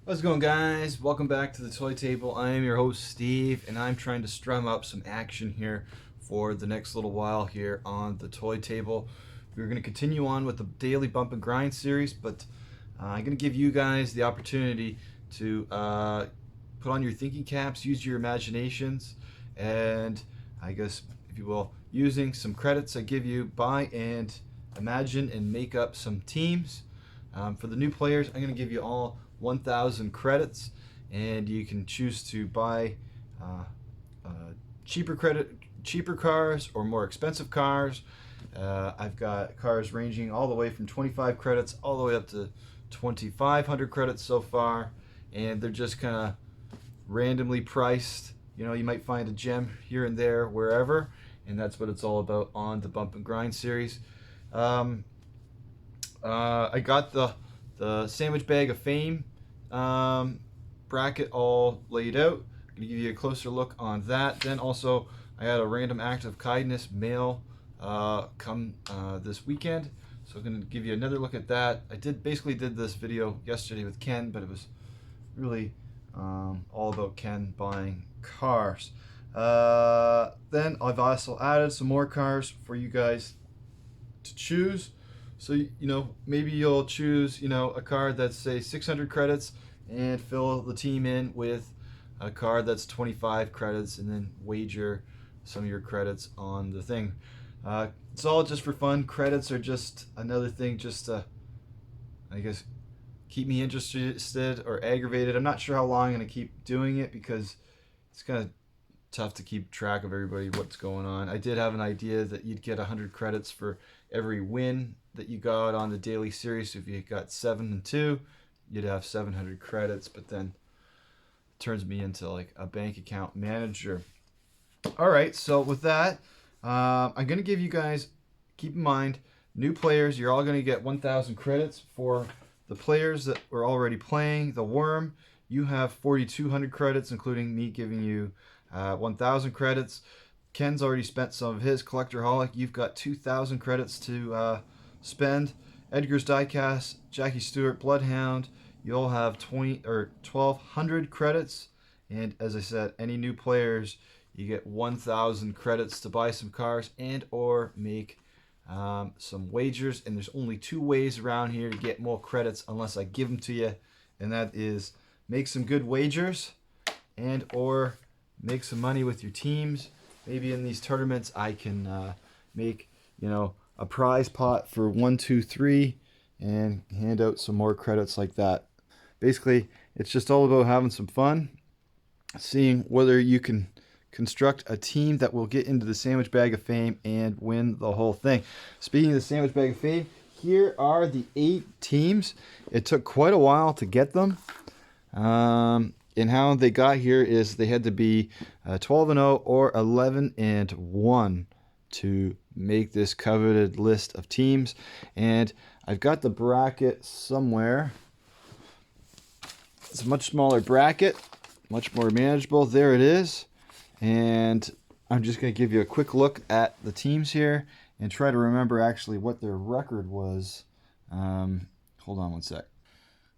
How's it going, guys? Welcome back to the toy table. I am your host, Steve, and I'm trying to strum up some action here for the next little while here on the toy table. We're going to continue on with the daily bump and grind series, but I'm going to give you guys the opportunity to put on your thinking caps, use your imaginations, and I guess, if you will, using some credits I give you, buy and imagine and make up some teams. For the new players, I'm going to give you all 1,000 credits, and you can choose to buy uh, uh, cheaper cars or more expensive cars. I've got cars ranging all the way from 25 credits all the way up to 2,500 credits so far, and they're just kind of randomly priced. You know, you might find a gem here and there wherever, and that's what it's all about on the Bump and Grind series. I got the sandwich bag of fame bracket all laid out. I'm gonna give you a closer look on that. Then also I had a random act of kindness mail come this weekend, so I'm gonna give you another look at that. I basically did this video yesterday with Ken, but it was really all about Ken buying cars. Then I've also added some more cars for you guys to choose. So, maybe you'll choose, a card that's, say, 600 credits and fill the team in with a card that's 25 credits and then wager some of your credits on the thing. It's all just for fun. Credits are just another thing just to, I guess, keep me interested or aggravated. I'm not sure how long I'm going to keep doing it because it's kind of tough to keep track of everybody what's going on. I did have an idea that you'd get 100 credits for every win that you got on the daily series. So if you got 7-2, you'd have 700 credits, but then it turns me into like a bank account manager. All right, so with that, I'm going to give you guys, keep in mind, new players, you're all going to get 1,000 credits. For the players that were already playing the Worm, you have 4,200 credits, including me giving you 1,000 credits. Ken's already spent some of his. Collectorholic, you've got 2,000 credits to spend. Edgar's Diecast, Jackie Stewart, Bloodhound, you all have 1,200 credits. And as I said, any new players, you get 1,000 credits to buy some cars and or make some wagers. And there's only two ways around here to get more credits unless I give them to you, and that is make some good wagers and or make some money with your teams. Maybe in these tournaments I can make, a prize pot for 1, 2, 3 and hand out some more credits like that. Basically, it's just all about having some fun, seeing whether you can construct a team that will get into the Sandwich Bag of Fame and win the whole thing. Speaking of the Sandwich Bag of Fame, here are the 8 teams. It took quite a while to get them. And how they got here is they had to be 12-0 or 11-1 to make this coveted list of teams. And I've got the bracket somewhere. It's a much smaller bracket, much more manageable. There it is. And I'm just going to give you a quick look at the teams here and try to remember actually what their record was. Hold on one sec.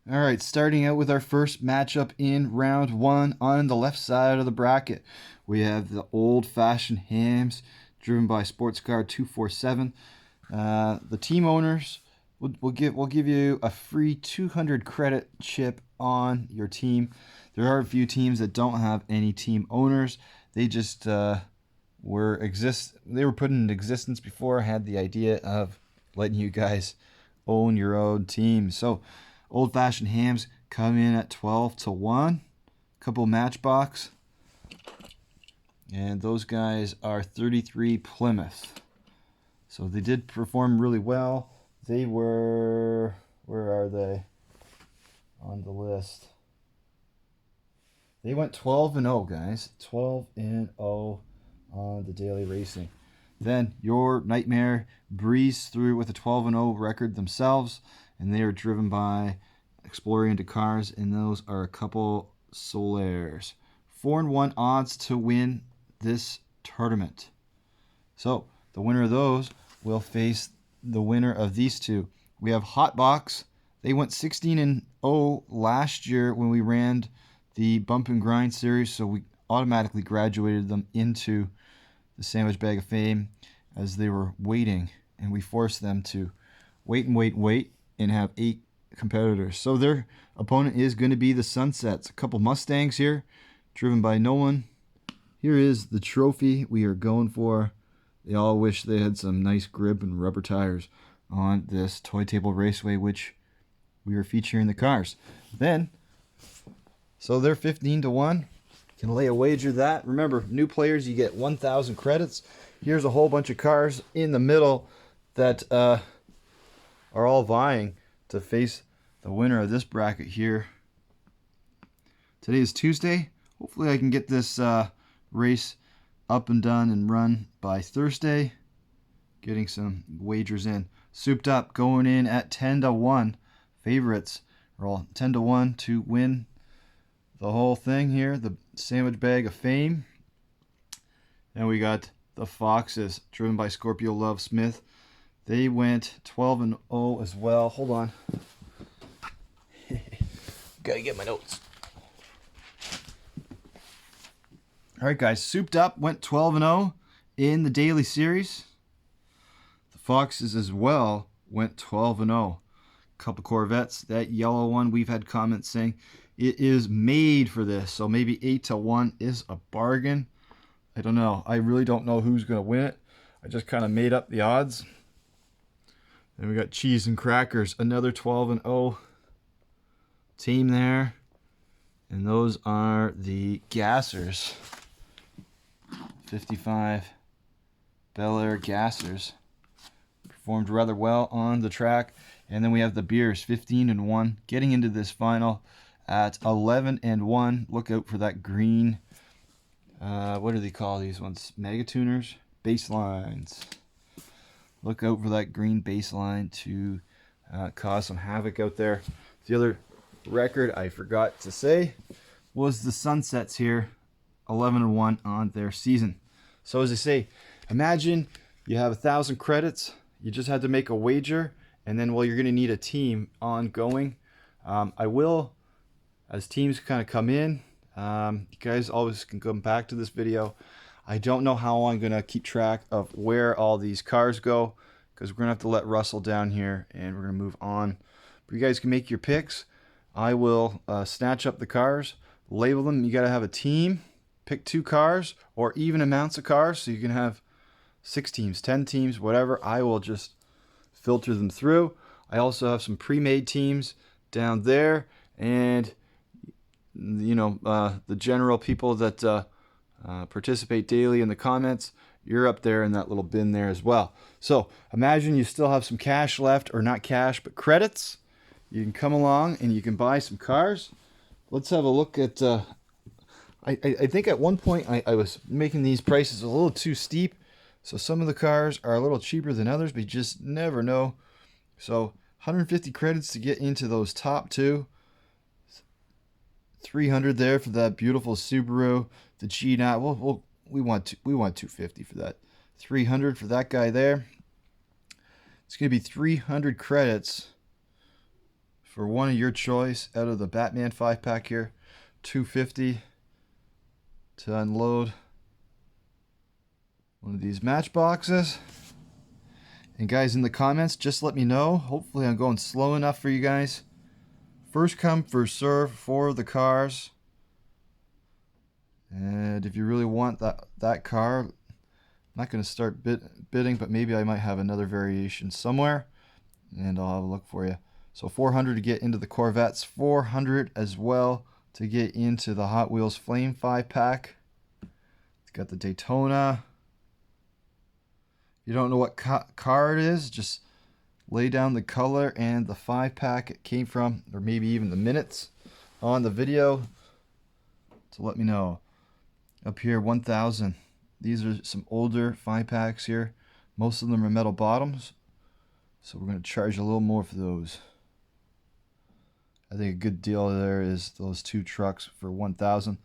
All right, starting out with our first matchup in round 1 on the left side of the bracket, we have the Old Fashioned Hams, driven by Sports Card 247. The team owners will give you a free 200 credit chip on your team. There are a few teams that don't have any team owners. They just were put in existence before I had the idea of letting you guys own your own team. So Old Fashioned Hams come in at 12-1. Couple Matchbox. And those guys are 33 Plymouth. So they did perform really well. They were... Where are they on the list? They went 12-0, guys. 12-0 on the daily racing. Then Your Nightmare breezed through with a 12-0 record themselves, and they are driven by Exploring into Cars, and those are a couple Solaires. 4-1 odds to win this tournament. So the winner of those will face the winner of these two. We have Hotbox. They went 16-0 last year when we ran the Bump and Grind series, so we automatically graduated them into the Sandwich Bag of Fame as they were waiting, and we forced them to wait and have 8 competitors. So their opponent is going to be the Sunsets. A couple Mustangs here, driven by Nolan. Here is the trophy we are going for. They all wish they had some nice grip and rubber tires on this Toy Table Raceway, which we are featuring the cars. Then, so they're 15-1. Can lay a wager that. Remember, new players, you get 1,000 credits. Here's a whole bunch of cars in the middle that are all vying to face the winner of this bracket here. Today is Tuesday. Hopefully I can get this race up and done and run by Thursday. Getting some wagers in. Souped Up going in at 10-1. Favorites are all 10-1 to win the whole thing here. The Sandwich Bag of Fame. And we got the Foxes, driven by Scorpio Love Smith. They went 12-0 as well. Hold on. Gotta get my notes. Alright guys, Souped Up went 12-0 in the daily series. The Foxes as well went 12-0. Couple Corvettes. That yellow one, we've had comments saying it is made for this. So maybe 8-1 is a bargain. I don't know. I really don't know who's going to win it. I just kind of made up the odds. Then we got Cheese and Crackers, another 12-0 team there. And those are the Gassers. 55 Bel Air Gassers. Performed rather well on the track. And then we have the Beers, 15-1, getting into this final at 11-1. Look out for that green. What do they call these ones? Megatuners? Baselines. Look out for that green baseline to cause some havoc out there. The other record I forgot to say was the Sunsets here, 11-1 on their season. So as I say, imagine you have 1,000 credits. You just had to make a wager. And then, well, you're going to need a team ongoing. I will, as teams kind of come in, you guys always can come back to this video. I don't know how I'm going to keep track of where all these cars go, because we're going to have to let Russell down here, and we're going to move on. But you guys can make your picks. I will snatch up the cars, label them. You got to have a team, pick 2 cars, or even amounts of cars, so you can have 6 teams, 10 teams, whatever. I will just filter them through. I also have some pre-made teams down there, and you know, the general people that participate daily in the comments, you're up there in that little bin there as well. So imagine you still have some cash left, or not cash but credits. You can come along and you can buy some cars. Let's have a look at I think at one point I was making these prices a little too steep. So some of the cars are a little cheaper than others, but you just never know. So 150 credits to get into those top 2. 300 there for that beautiful Subaru. The G9. We want 250 for that. 300 for that guy there. It's going to be 300 credits for one of your choice out of the Batman 5-pack here. 250 to unload one of these matchboxes. And guys, in the comments, just let me know. Hopefully I'm going slow enough for you guys. First come, first serve for the cars. And if you really want that car, I'm not going to start bidding, but maybe I might have another variation somewhere, and I'll have a look for you. So 400 to get into the Corvettes, 400 as well to get into the Hot Wheels Flame 5-pack. It's got the Daytona. You don't know what car it is, just lay down the color and the 5-pack it came from, or maybe even the minutes on the video to let me know. Up here, 1,000. These are some older 5-packs here. Most of them are metal bottoms, so we're going to charge a little more for those. I think a good deal there is those 2 trucks for 1,000.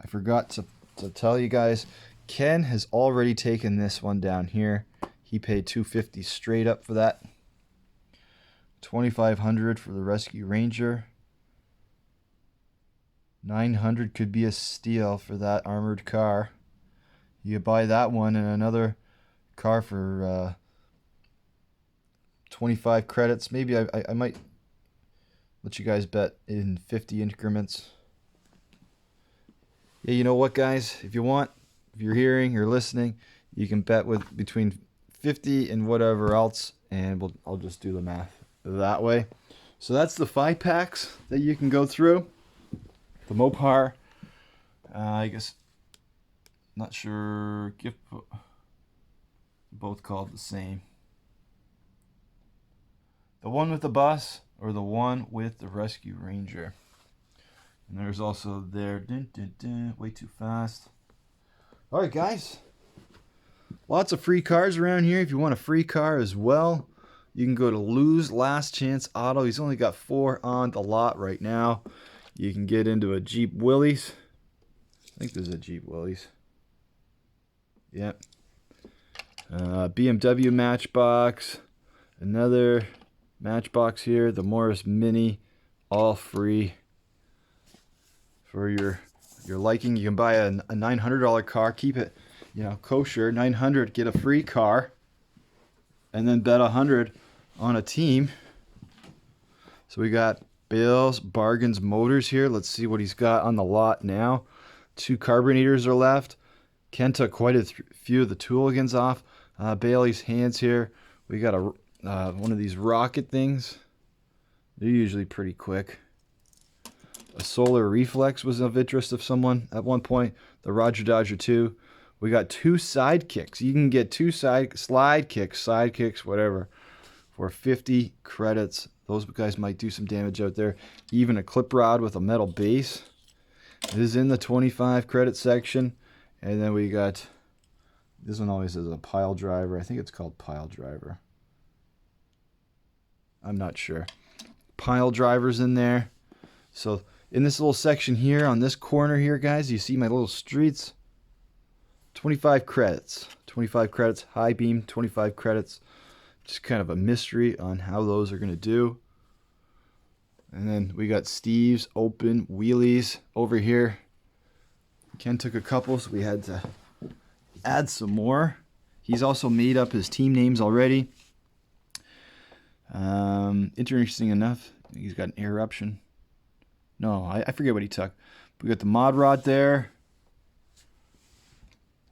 I forgot to tell you guys, Ken has already taken this one down here. He paid $250 straight up for that. $2,500 for the Rescue Ranger. $900 could be a steal for that armored car. You could buy that one and another car for 25 credits. Maybe I might let you guys bet in 50 increments. Yeah, you know what, guys? If you want, if you're hearing or listening, you can bet with between 50 and whatever else, and I'll just do the math that way. So that's the 5-packs that you can go through. The Mopar, I guess, not sure, gift, both called the same. The one with the bus or the one with the Rescue Ranger. And there's also there, way too fast. All right, guys. Lots of free cars around here. If you want a free car as well, you can go to Lou's Last Chance Auto. He's only got 4 on the lot right now. You can get into a Jeep Willys. I think there's a Jeep Willys. Yep. BMW Matchbox. Another Matchbox here. The Morris Mini. All free for your liking. You can buy a $900 car. Keep it, kosher. $900. Get a free car. And then bet $100 on a team. So we got Bill's Bargains Motors here. Let's see what he's got on the lot now. 2 carbonators are left. Ken took quite a few of the Tooligans off. Bailey's hands here. We got one of these rocket things. They're usually pretty quick. A Solar Reflex was of interest of someone at one point. The Roger Dodger 2. We got 2 sidekicks. You can get 2 sidekicks, whatever, for 50 credits. Those guys might do some damage out there. Even a clip rod with a metal base. This is in the 25 credit section. And then we got, this one always has a pile driver. I think it's called pile driver. I'm not sure. Pile drivers in there. So in this little section here, on this corner here, guys, you see my little streets. 25 credits. 25 credits. High beam, 25 credits. Just kind of a mystery on how those are going to do. And then we got Steve's open wheelies over here. Ken took a couple, so we had to add some more. He's also made up his team names already. Interesting enough, he's got an eruption. No, I forget what he took. We got the mod rod there.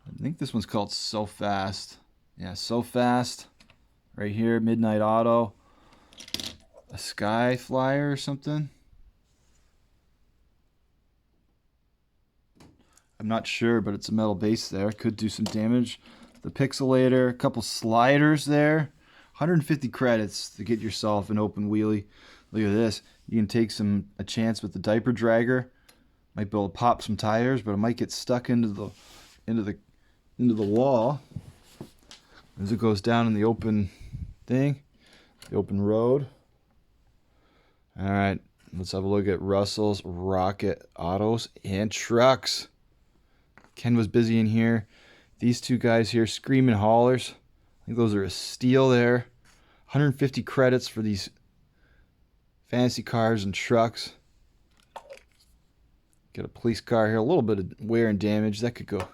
I think this one's called So Fast. Yeah, So Fast. Right here, Midnight Auto. A Sky Flyer or something. I'm not sure, but it's a metal base there. Could do some damage. The Pixelator, a couple sliders there. 150 credits to get yourself an open wheelie. Look at this. You can take a chance with the diaper dragger. Might be able to pop some tires, but it might get stuck into the wall as it goes down in the open thing, the open road. All right, let's have a look at Russell's Rocket Autos and Trucks. Ken was busy in here. These 2 guys here, Screaming Haulers. I think those are a steal there. 150 credits for these fancy cars and trucks. Got a police car here. A little bit of wear and damage. That could go.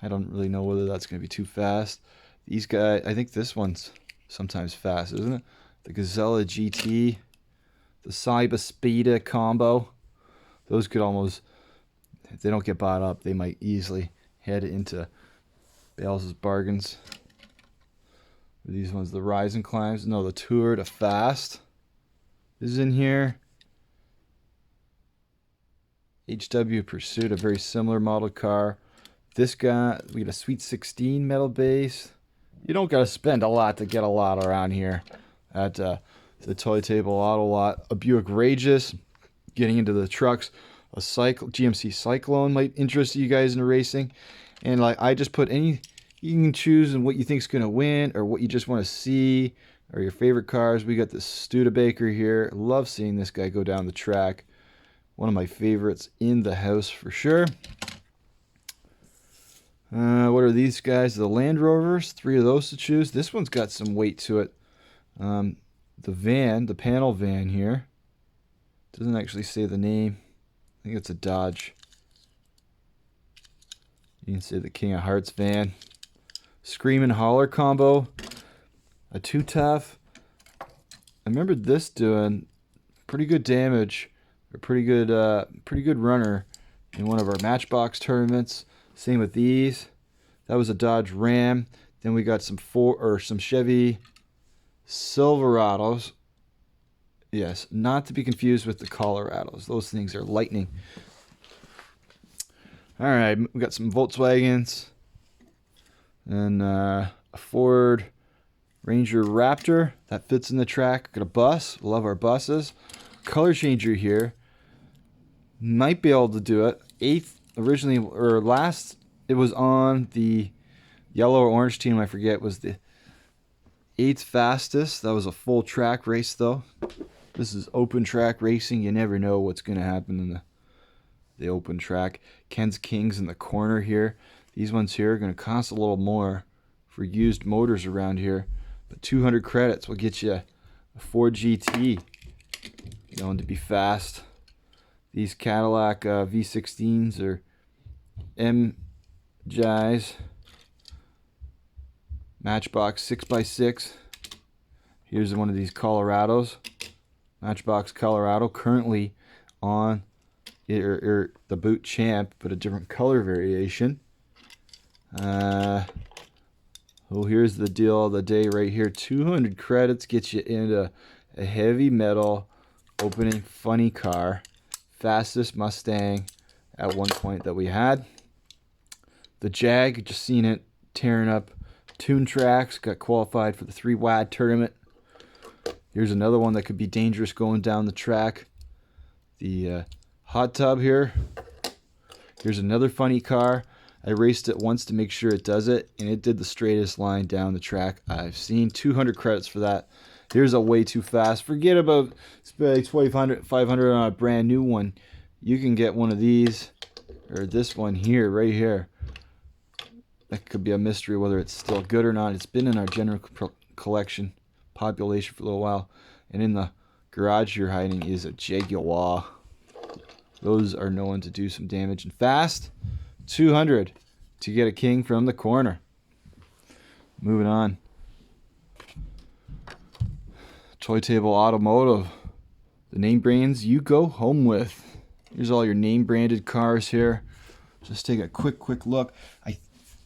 I don't really know whether that's going to be too fast. These guys, I think this one's sometimes fast, isn't it? The Gazella GT. The Cyber Speeder combo. Those could almost, if they don't get bought up, they might easily head into Bales' Bargains. These ones, the Rise and Climbs. No, the Tour to Fast is in here. HW Pursuit, a very similar model car. This guy, we got a Sweet 16 metal base. You don't got to spend a lot to get a lot around here at the Toy Table Auto Lot. A Buick Rageous, getting into the trucks. A GMC Cyclone might interest you guys in racing. And like I just put any, you can choose and what you think is going to win or what you just want to see or your favorite cars. We got the Studebaker here. Love seeing this guy go down the track. One of my favorites in the house for sure. What are these guys? The Land Rovers. 3 of those to choose. This one's got some weight to it. The the van, the panel van here. Doesn't actually say the name. I think it's a Dodge. You can see the King of Hearts van. Scream and Holler combo. A 2-tough. I remember this doing pretty good damage. A pretty good runner in one of our Matchbox tournaments. Same with these. That was a Dodge Ram. Then we got some Chevy Silverados. Yes, not to be confused with the Colorados. Those things are lightning. All right, we got some Volkswagens and a Ford Ranger Raptor that fits in the track. Got a bus. Love our buses. Color changer here. Might be able to do it. Eighth originally, or last, it was on the yellow or orange team. I forget, was the 8th fastest. That was a full track race though. This is open track racing. You never know what's going to happen in the open track. Ken's Kings in the corner here. These ones here are going to cost a little more for used motors around here. But 200 credits will get you a Ford GT. Known to be fast. These Cadillac V16s are MJs. Matchbox 6x6. Here's one of these Colorados. Matchbox Colorado, currently on the Boot Champ, but a different color variation. Oh, here's the deal of the day right here. 200 credits gets you into a heavy metal opening funny car. Fastest Mustang at one point that we had. The Jag, just seen it tearing up tune tracks. Got qualified for the 3 WAD tournament. Here's another one that could be dangerous going down the track. The hot tub here. Here's another funny car. I raced it once to make sure it does it, and it did the straightest line down the track I've seen. 200 credits for that. Here's a way too fast. Forget about spending 500 on a brand new one. You can get one of these, or this one here, right here. That could be a mystery whether it's still good or not. It's been in our general collection population for a little while. And in the garage you're hiding is a Jaguar. Those are known to do some damage and fast. 200 to get a king from the corner. Moving on. Toy Table Automotive. The name brands you go home with. Here's all your name branded cars here. Just take a quick look. I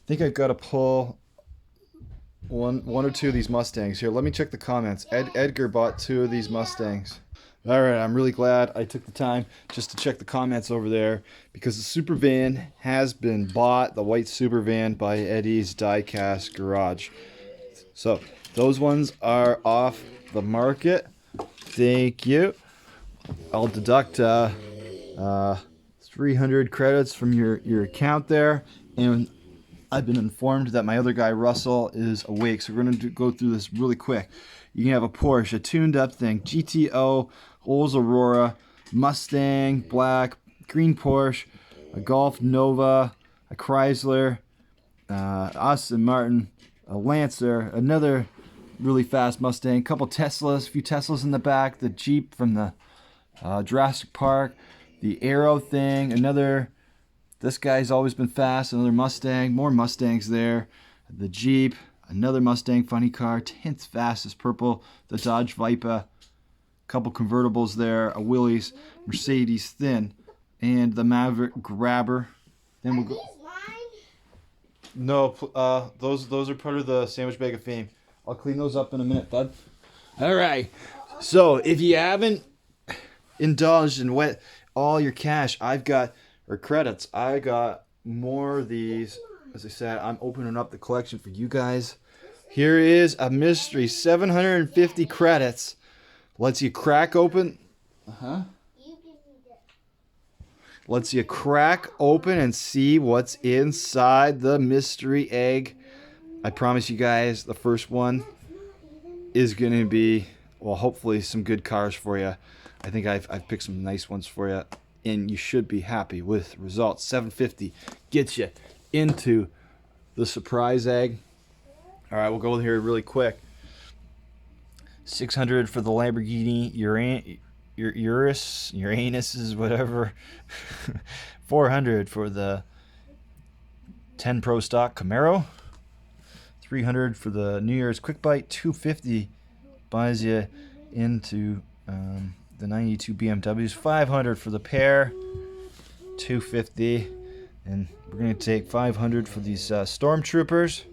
think I've got to pull one or two of these Mustangs here. Let me check the comments. Edgar bought 2 of these Mustangs. All right, I'm really glad I took the time just to check the comments over there, because the super van has been bought, the white super van, by Eddie's Diecast Garage. So those ones are off the market. Thank you. I'll deduct 300 credits from your account there, and I've been informed that my other guy, Russell, is awake, so we're going to go through this really quick. You can have a Porsche, a tuned-up thing, GTO, Olds Aurora, Mustang, Black, green Porsche, a Golf Nova, a Chrysler, Aston Martin, a Lancer, another really fast Mustang, a couple Teslas, a few Teslas in the back, the Jeep from the Jurassic Park, the Aero thing, another... This guy's always been fast. Another Mustang. More Mustangs there. The Jeep. Another Mustang funny car. 10th fastest purple. The Dodge Viper. Couple convertibles there. A Willys. Mercedes thin. And the Maverick Grabber. Then we'll go. No, those are part of the sandwich bag of fame. I'll clean those up in a minute, bud. All right. So if you haven't indulged and wet all your cash, or credits, I got more of these. As I said, I'm opening up the collection for you guys. Here is a mystery 750 credits. Lets you crack open. Lets you crack open and see what's inside the mystery egg. I promise you guys, the first one is going to be, well, hopefully some good cars for you. I think I've picked some nice ones for you, and you should be happy with the results. 750 gets you into the surprise egg. All right, we'll go here really quick. 600 for the Lamborghini Uranus is whatever. 400 for the 10 Pro stock Camaro. 300 for the New Year's Quick Bite. 250 buys you into the 92 BMWs. 500 for the pair. 250, and we're going to take 500 for these Stormtroopers.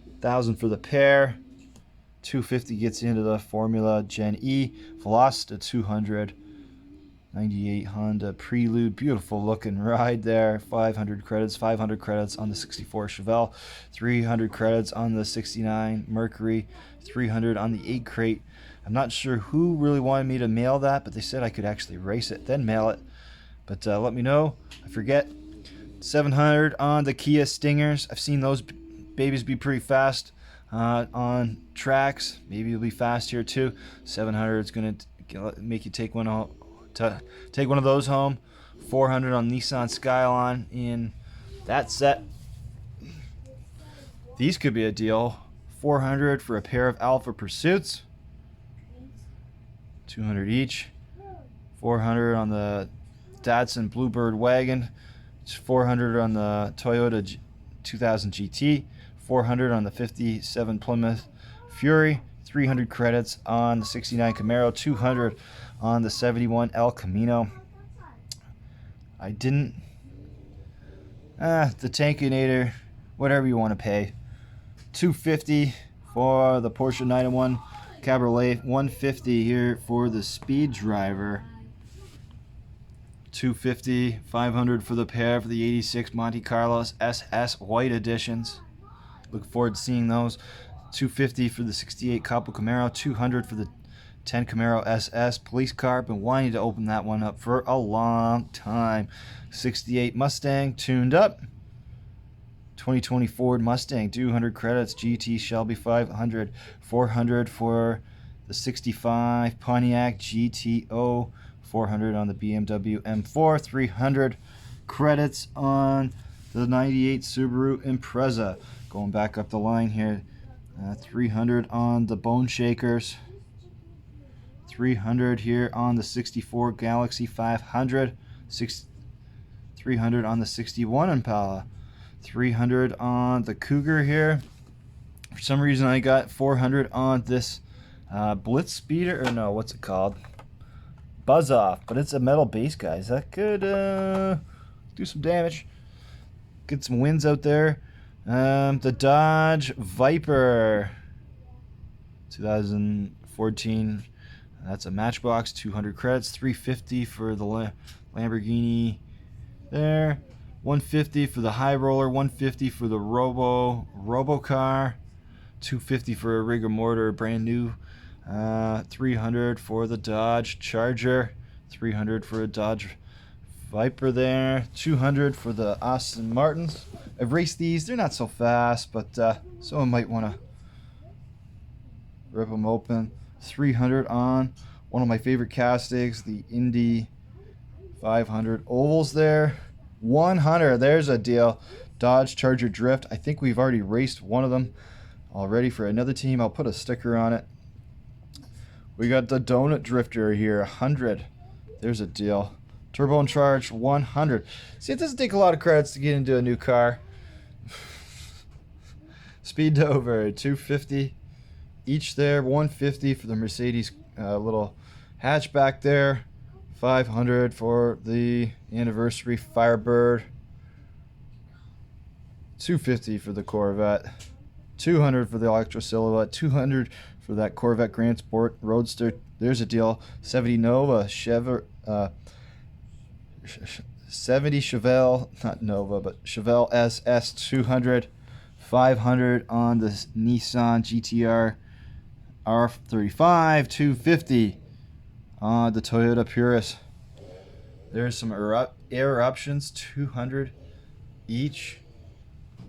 1,000 for the pair. 250 gets into the Formula Gen E. Velocita 200. 98 Honda Prelude, beautiful looking ride there. 500 credits, 500 credits on the 64 Chevelle, 300 credits on the 69 Mercury, 300 on the 8 crate. I'm not sure who really wanted me to mail that, but they said I could actually race it, then mail it. But let me know. I forget. 700 on the Kia Stingers. I've seen those babies be pretty fast on tracks. Maybe it'll be fast here too. 700 is going to make you take one out. Take one of those home. 400 on Nissan Skyline in that set. These could be a deal. 400 for a pair of Alpha Pursuits. 200 each. 400 on the Datsun Bluebird wagon. It's 400 on the Toyota 2000 GT. 400 on the 57 Plymouth Fury. 300 credits on the 69 Camaro. 200 on the 71 El Camino. I didn't... the Tankinator, whatever you want to pay. 250 for the Porsche 901 Cabriolet. 150 here for the Speed Driver. 250, 500 for the pair for the 86 Monte Carlos SS White Editions. Look forward to seeing those. 250 for the 68 Capo Camaro. 200 for the 10 Camaro SS police car. Been wanting to open that one up for a long time. 68 Mustang tuned up. 2020 Ford Mustang, 200 credits. GT Shelby 500. 400 for the 65 Pontiac GTO. 400 on the BMW M4. 300 credits on the 98 Subaru Impreza. Going back up the line here. 300 on the Bone Shakers. 300 here on the 64 Galaxy 500. 300 on the 61 Impala. 300 on the Cougar here. For some reason I got 400 on this Blitz Speeder, or no, what's it called? Buzz Off, but it's a metal base, guys. That could do some damage. Get some wins out there. The Dodge Viper 2014. That's a Matchbox. 200 credits. 350 for the Lamborghini there. 150 for the High Roller. 150 for the Robocar. 250 for a Rigor Mortar, brand new. 300 for the Dodge Charger. 300 for a Dodge Viper there. 200 for the Aston Martins. I've raced these. They're not so fast, but someone might want to rip them open. 300 on one of my favorite castings, the Indy 500 ovals there. 100. There's a deal. Dodge Charger Drift. I think we've already raced one of them already for another team. I'll put a sticker on it. We got the Donut Drifter here. 100. There's a deal. Turbo and Charge 100. See, it doesn't take a lot of credits to get into a new car. Speed Dover 250 each there. 150 for the Mercedes little hatchback there. 500 for the anniversary Firebird. 250 for the Corvette. 200 for the Electra Silhouette. 200 for that Corvette Grand Sport Roadster. There's a deal. 70 Nova Chevrolet. 70 Chevelle, not Nova, but Chevelle SS 200. 500 on the Nissan GTR R35. 250 on the Toyota Purus. There's some air options. 200 each.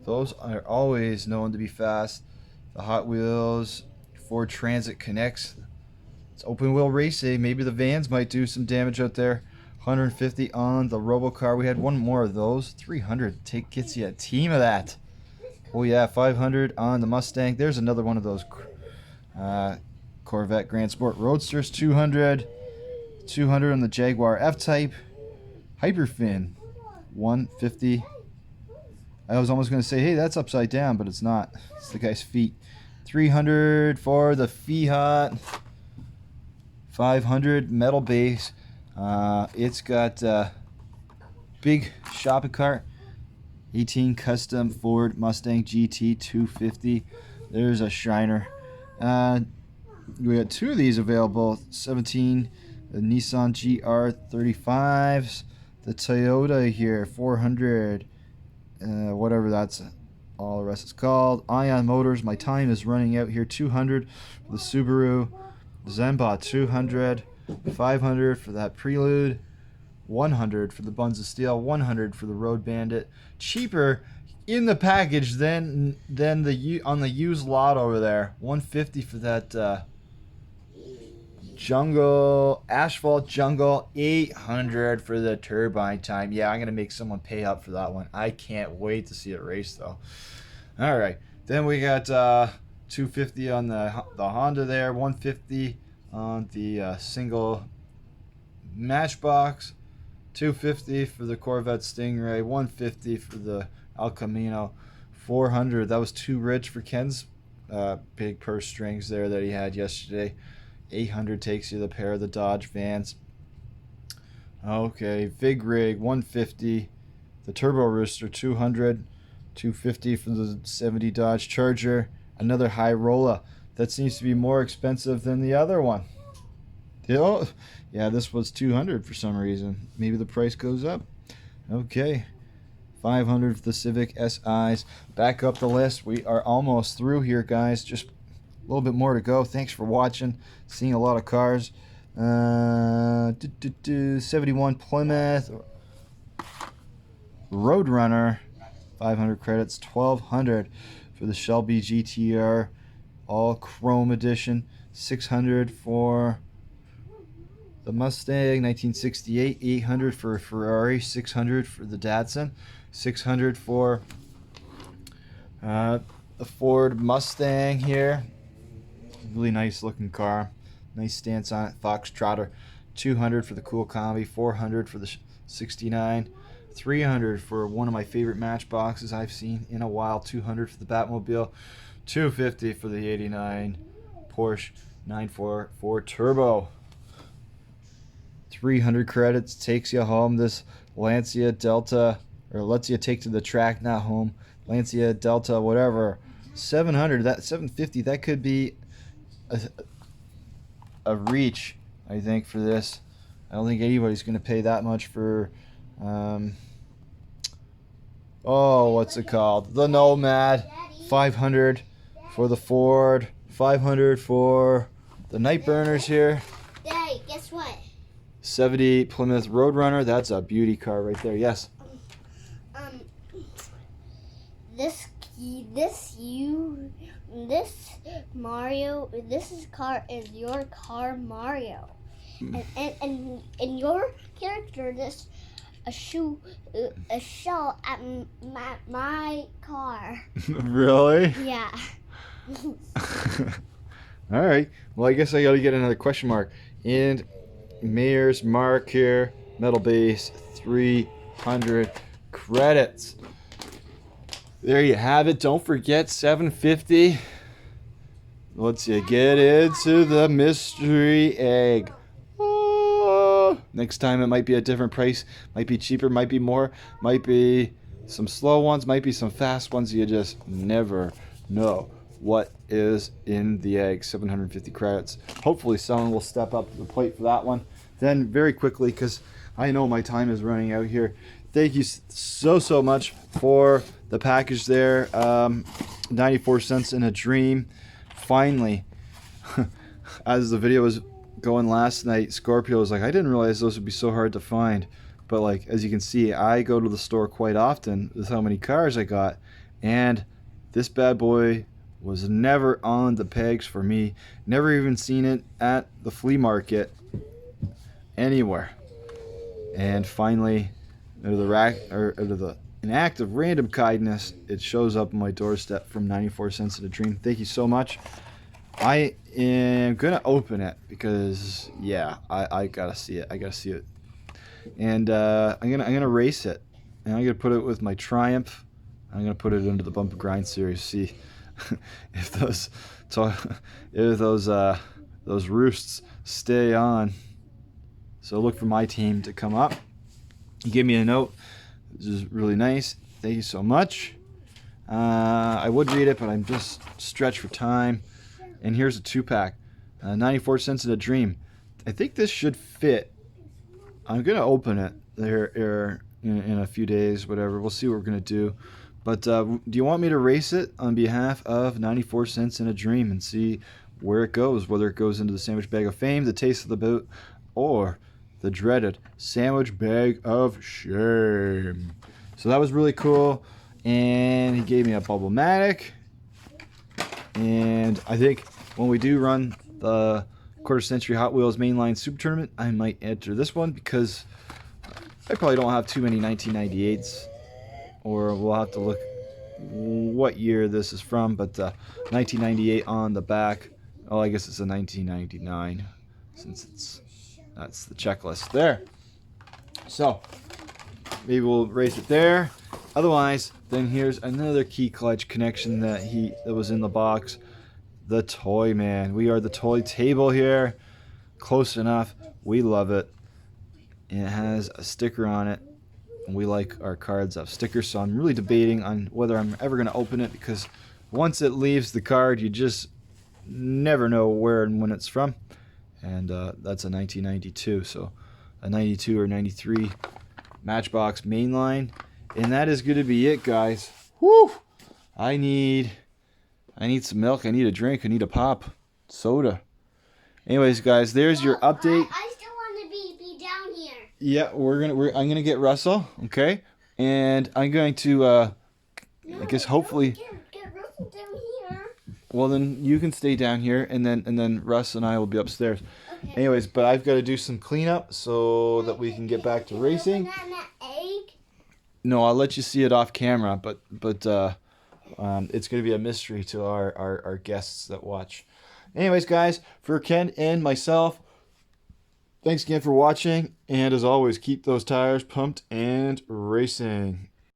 Those are always known to be fast. The Hot Wheels Ford Transit Connects. It's open wheel racing. Maybe the vans might do some damage out there. 150 on the Robocar. We had one more of those. 300 gets you a team of that. Oh yeah, 500 on the Mustang. There's another one of those Corvette Grand Sport Roadsters 200. 200 on the Jaguar F-Type. Hyperfin 150. I was almost going to say, hey, that's upside down, but it's not. It's the guy's feet. 300 for the Fiat. 500 metal base. It's got big shopping cart. 18 custom Ford Mustang GT 250. There's a Shiner. We got 2 of these available. 17 the Nissan GR35s. The Toyota here 400. Whatever that's all the rest is called. Ion Motors. My time is running out here. 200 for the Subaru. Zenbot 200. 500 for that Prelude. 100 for the Buns of Steel. 100 for the Road Bandit. Cheaper in the package than the on the used lot over there. 150 for that Jungle Asphalt Jungle. 800 for the Turbine Time. Yeah, I'm gonna make someone pay up for that one. I can't wait to see it race though. All right, then we got 250 on the Honda there. 150 on the single Matchbox. 250 for the Corvette Stingray. 150 for the El Camino. 400. That was too rich for Ken's big purse strings there that he had yesterday. 800 takes you the pair of the Dodge Vans. Okay, Vig Rig 150. The Turbo Rooster 200. 250 for the 70 Dodge Charger. Another high roller. That seems to be more expensive than the other one. Yeah, this was 200 for some reason. Maybe the price goes up. Okay. 500 for the Civic SIs. Back up the list. We are almost through here, guys. Just a little bit more to go. Thanks for watching. Seeing a lot of cars. 71 Plymouth Roadrunner. 500 credits. 1200 for the Shelby GTR. All Chrome Edition. 600 for the Mustang 1968, 800 for a Ferrari, 600 for the Datsun, 600 for the Ford Mustang here. Really nice looking car. Nice stance on it. Foxtrotter. 200 for the Cool Combi, 400 for the 69, 300 for one of my favorite Matchboxes I've seen in a while, 200 for the Batmobile, 250 for the 89 Porsche 944 Turbo. 300 credits takes you home. This Lancia Delta, or lets you take to the track, not home. Lancia Delta, whatever. 700, that 750, that could be a reach, I think, for this. I don't think anybody's going to pay that much for, what's it called? The Nomad. 500 for the Ford. 500 for the Nightburners here. Daddy, guess what? 70 Plymouth Roadrunner. That's a beauty car right there. Yes. This car is your car, Mario, and your character just a shell at my car. Really? Yeah. All right. Well, I guess I got to get another question mark. And Mayor's Mark here, metal base, 300 credits. There you have it. Don't forget, 750. Let's you get into the mystery egg. Oh. Next time it might be a different price. Might be cheaper, might be more, might be some slow ones, might be some fast ones. You just never know what is in the egg. 750 credits. Hopefully someone will step up to the plate for that one. Then very quickly, because I know my time is running out here, thank you so much for the package there. 94 cents in a dream. Finally, as the video was going last night, Scorpio was like, I didn't realize those would be so hard to find. But like, as you can see, I go to the store quite often with how many cars I got, and this bad boy was never on the pegs for me. Never even seen it at the flea market anywhere. And finally, out of the an act of random kindness, it shows up on my doorstep from 94 cents in a dream. Thank you so much. I am gonna open it because yeah, I gotta see it. I gotta see it, and I'm gonna race it, and I'm gonna put it with my Triumph. I'm gonna put it into the Bump and Grind series. See if to, if those roosts stay on. So look for my team to come up. He gave me a note. This is really nice. Thank you so much. I would read it, but I'm just stretched for time. And here's a 2-pack, 94 cents in a dream. I think this should fit. I'm gonna open it there in a few days, whatever. We'll see what we're gonna do. But do you want me to race it on behalf of 94 cents in a dream and see where it goes, whether it goes into the sandwich bag of fame, the taste of the boot, or the dreaded sandwich bag of shame? So that was really cool. And he gave me a Bubble-matic. And I think when we do run the quarter century Hot Wheels mainline super tournament, I might enter this one because I probably don't have too many 1998s, or we'll have to look what year this is from, but 1998 on the back. Oh, I guess it's a 1999 since that's the checklist there. So maybe we'll race it there. Otherwise, then here's another key clutch connection that was in the box. The Toy Man. We are the toy table here. Close enough. We love it. And it has a sticker on it. And we like our cards have stickers, so I'm really debating on whether I'm ever going to open it, because once it leaves the card, you just never know where and when it's from. And that's a 1992, so a 92 or 93 Matchbox mainline. And that is going to be it, guys. Woo! I need some milk. I need a drink. I need a pop. Soda. Anyways, guys, there's your update. I still want to be down here. Yeah, I'm gonna get Russell, okay? And I'm going to I guess hopefully Get Russell down here. well, then you can stay down here, and then Russ and I will be upstairs. Okay. Anyways, but I've got to do some cleanup so that we can get back to racing. Banana egg. No, I'll let you see it off camera, but it's going to be a mystery to our guests that watch. Anyways, guys, for Ken and myself, thanks again for watching, and as always, keep those tires pumped and racing.